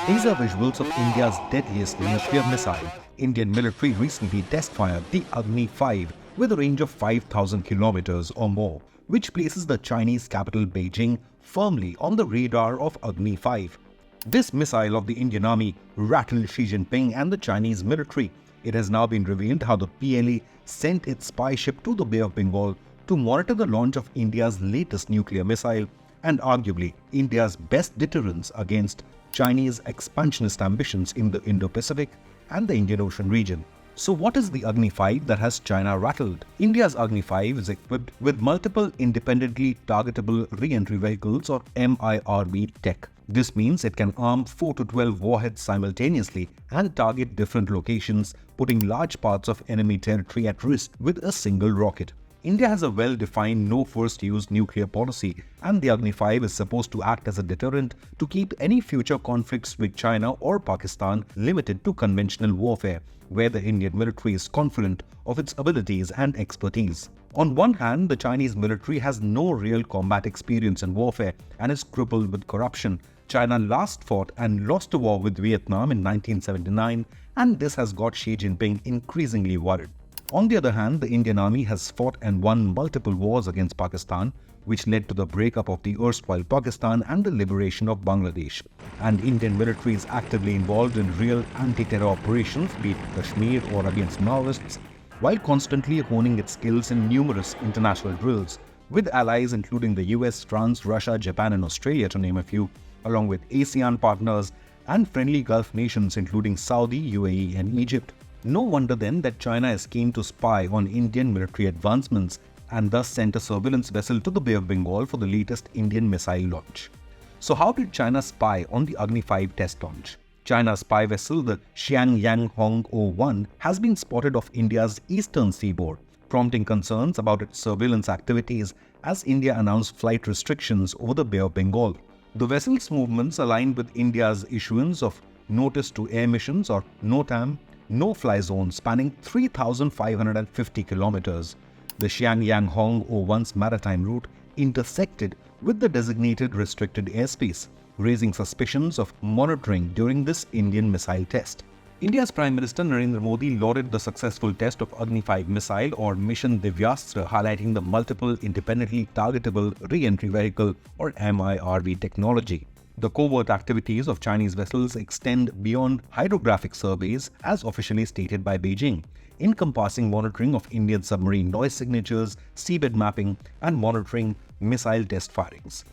These are visuals of India's deadliest nuclear missile. Indian military recently test-fired the Agni 5 with a range of 5,000 kilometers or more, which places the Chinese capital Beijing firmly on the radar of Agni 5. This missile of the Indian Army rattled Xi Jinping and the Chinese military. It has now been revealed how the PLA sent its spy ship to the Bay of Bengal to monitor the launch of India's latest nuclear missile and arguably India's best deterrence against Chinese expansionist ambitions in the Indo-Pacific and the Indian Ocean region. So what is the Agni 5 that has China rattled? India's Agni 5 is equipped with multiple independently targetable re-entry vehicles or MIRV tech. This means it can arm 4 to 12 warheads simultaneously and target different locations, putting large parts of enemy territory at risk with a single rocket. India has a well-defined no first use nuclear policy, and the Agni 5 is supposed to act as a deterrent to keep any future conflicts with China or Pakistan limited to conventional warfare, where the Indian military is confident of its abilities and expertise. On one hand, the Chinese military has no real combat experience in warfare and is crippled with corruption. China last fought and lost a war with Vietnam in 1979, and this has got Xi Jinping increasingly worried. On the other hand, the Indian Army has fought and won multiple wars against Pakistan, which led to the breakup of the erstwhile Pakistan and the liberation of Bangladesh. And Indian military is actively involved in real anti-terror operations, be it Kashmir or against Maoists, while constantly honing its skills in numerous international drills, with allies including the US, France, Russia, Japan and Australia to name a few, along with ASEAN partners and friendly Gulf nations including Saudi, UAE and Egypt. No wonder then that China is keen to spy on Indian military advancements and thus sent a surveillance vessel to the Bay of Bengal for the latest Indian missile launch. So how did China spy on the Agni 5 test launch? China's spy vessel, the Xiangyang-Hong-01, has been spotted off India's eastern seaboard, prompting concerns about its surveillance activities as India announced flight restrictions over the Bay of Bengal. The vessel's movements aligned with India's issuance of Notice to Air Missions or NOTAM, no-fly zone spanning 3,550 kilometers. The Xiangyang-Hong-01's maritime route intersected with the designated restricted airspace, raising suspicions of monitoring during this Indian missile test. India's Prime Minister Narendra Modi lauded the successful test of Agni 5 missile or Mission Divyastra, highlighting the multiple independently targetable re-entry vehicle or MIRV technology. The covert activities of Chinese vessels extend beyond hydrographic surveys as officially stated by Beijing, encompassing monitoring of Indian submarine noise signatures, seabed mapping, and monitoring missile test firings.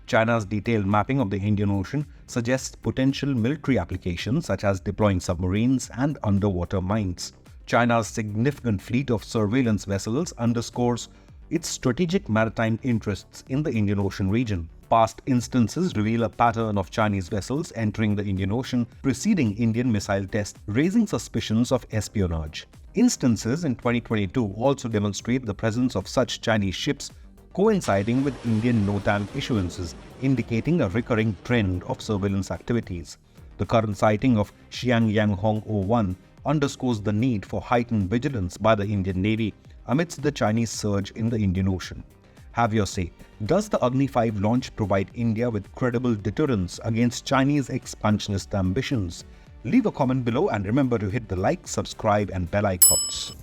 China's detailed mapping of the Indian Ocean suggests potential military applications such as deploying submarines and underwater mines. China's significant fleet of surveillance vessels underscores its strategic maritime interests in the Indian Ocean region. Past instances reveal a pattern of Chinese vessels entering the Indian Ocean preceding Indian missile tests, raising suspicions of espionage. Instances in 2022 also demonstrate the presence of such Chinese ships coinciding with Indian NOTAM issuances, indicating a recurring trend of surveillance activities. The current sighting of Xiangyang-Hong-01 underscores the need for heightened vigilance by the Indian Navy amidst the Chinese surge in the Indian Ocean. Have your say. Does the Agni 5 launch provide India with credible deterrence against Chinese expansionist ambitions? Leave a comment below and remember to hit the like, subscribe and bell icons.